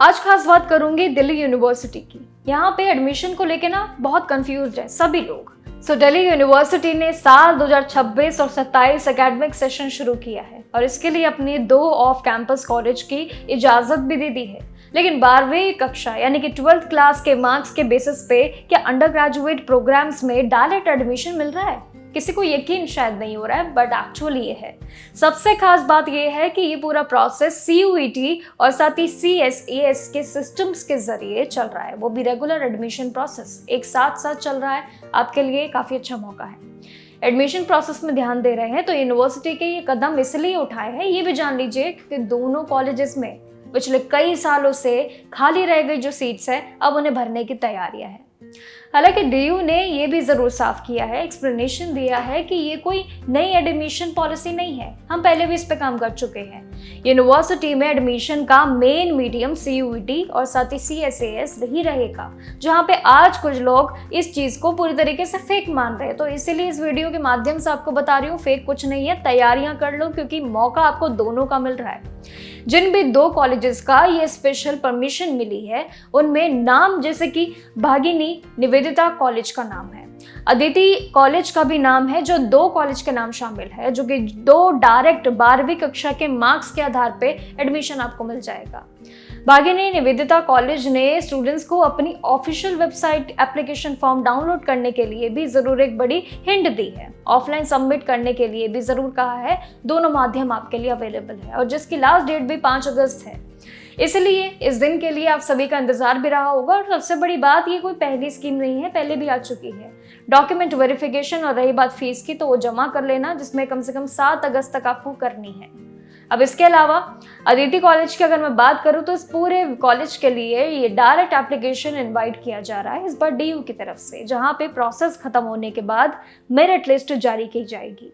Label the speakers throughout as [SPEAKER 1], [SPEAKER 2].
[SPEAKER 1] आज खास बात करूंगी दिल्ली यूनिवर्सिटी की। यहाँ पे एडमिशन को लेके ना बहुत कंफ्यूज्ड है सभी लोग। दिल्ली यूनिवर्सिटी ने साल 2026 और 27 एकेडमिक सेशन शुरू किया है और इसके लिए अपने 2 ऑफ कैंपस कॉलेज की इजाजत भी दे दी है। लेकिन 12वीं कक्षा यानी कि 12th क्लास के मार्क्स के बेसिस पे क्या अंडर ग्रेजुएट प्रोग्राम्स में डायरेक्ट एडमिशन मिल रहा है? किसी को यकीन शायद नहीं हो रहा है, बट एक्चुअली ये है। सबसे खास बात ये है कि ये पूरा प्रोसेस CUET और साथ ही CSAS के सिस्टम्स के जरिए चल रहा है, वो भी रेगुलर एडमिशन प्रोसेस एक साथ चल रहा है। आपके लिए काफ़ी अच्छा मौका है। एडमिशन प्रोसेस में ध्यान दे रहे हैं तो यूनिवर्सिटी के ये कदम इसलिए उठाए हैं, ये भी जान लीजिए कि दोनों कॉलेजेस में पिछले कई सालों से खाली रह गई जो सीट्स है अब उन्हें भरने की तैयारियां हैं। हालांकि DU ने ये भी जरूर साफ किया है, एक्सप्लेनेशन दिया है कि ये कोई नई एडमिशन पॉलिसी नहीं है, हम पहले भी इस पे काम कर चुके हैं। यूनिवर्सिटी में एडमिशन का मेन मीडियम CUET और साथ ही CSAS ही रहेगा, जहां पे आज कुछ लोग इस चीज को पूरी तरीके से फेक मान रहे हैं। तो इसीलिए इस वीडियो के माध्यम से आपको बता रही हूँ, फेक कुछ नहीं है, तैयारियां कर लो क्योंकि मौका आपको दोनों का मिल रहा है। जिन भी 2 कॉलेजेस का ये स्पेशल परमिशन मिली है उनमें नाम जैसे कि भागिनी निवेदिता कॉलेज का नाम है, अदिति कॉलेज का भी नाम है, जो 2 कॉलेज के नाम शामिल है, जो कि 2 डायरेक्ट 12वीं कक्षा के मार्क्स के आधार पे एडमिशन आपको मिल जाएगा। भागिनी निवेदिता कॉलेज ने स्टूडेंट्स को अपनी official website application form download करने के लिए भी जरूर एक बड़ी हिंट दी है, ऑफलाइन सबमिट करने के लिए भी जरूर कहा है। दोनों माध्यम आपके लिए अवेलेबल है और जिसकी लास्ट डेट भी 5 अगस्त है। इसलिए इस दिन के लिए आप सभी का इंतजार भी रहा होगा। और सबसे बड़ी बात, ये कोई पहली स्कीम नहीं है, पहले भी आ चुकी है। डॉक्यूमेंट वेरिफिकेशन और रही बात फीस की, तो वो जमा कर लेना, जिसमें कम से कम 7 अगस्त तक आपको करनी है। अब इसके अलावा अदिति कॉलेज की अगर मैं बात करूं तो इस पूरे कॉलेज के लिए ये डायरेक्ट एप्लीकेशन इनवाइट किया जा रहा है इस बार DU की तरफ से, जहां पे प्रोसेस खत्म होने के बाद मेरिट लिस्ट जारी की जाएगी।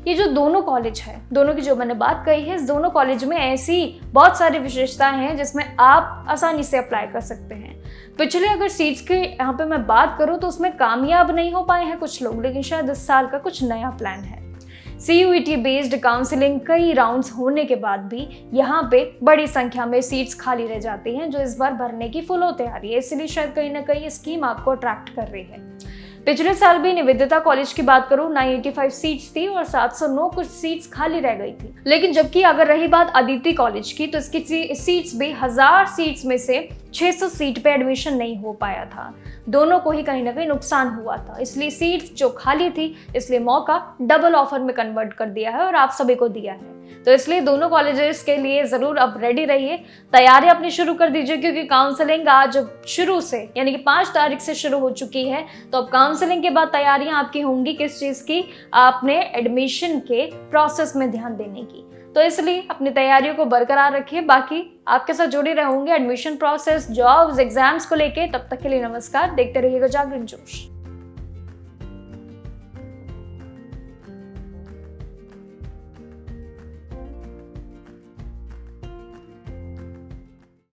[SPEAKER 1] ये जो दोनों कॉलेज है, दोनों की जो मैंने बात कही है, इस दोनों कॉलेज में ऐसी बहुत सारी विशेषताएं हैं जिसमें आप आसानी से अप्लाई कर सकते हैं। पिछले अगर सीट्स की यहाँ पे मैं बात करूँ तो उसमें कामयाब नहीं हो पाए हैं कुछ लोग, लेकिन शायद इस साल का कुछ नया प्लान है। CUET बेस्ड काउंसलिंग कई राउंड्स होने के बाद भी यहाँ पे बड़ी संख्या में सीट्स खाली रह जाती हैं, जो इस बार भरने की फुल तैयारी है। इसलिए शायद कहीं ना कहीं स्कीम आपको अट्रैक्ट कर रही है। पिछले साल भी निवेदिता कॉलेज की बात करूं 985 सीट्स थी और 709 कुछ सीट्स खाली रह गई थी। लेकिन जबकि अगर रही बात अदिति कॉलेज की, तो इसकी सीट्स भी 1000 सीट्स में से 600 सीट पे एडमिशन नहीं हो पाया था। दोनों को ही कहीं ना कहीं नुकसान हुआ था, इसलिए सीट्स जो खाली थी इसलिए मौका डबल ऑफर में कन्वर्ट कर दिया है और आप सभी को दिया है। तो इसलिए दोनों कॉलेजेस के लिए जरूर अब रेडी रहिए, तैयारी अपनी शुरू कर दीजिए, क्योंकि काउंसलिंग आज शुरू से यानी कि 5 तारीख से शुरू हो चुकी है। तो अब काउंसलिंग के बाद तैयारियां आपकी होंगी किस चीज़ की? आपने एडमिशन के प्रोसेस में ध्यान देने की। तो इसलिए अपनी तैयारियों को बरकरार रखिए। बाकी आपके साथ जुड़े रहूंगे एडमिशन प्रोसेस, जॉब्स, एग्जाम्स को लेके। तब तक के लिए नमस्कार, देखते रहिएगा जागरण जोश।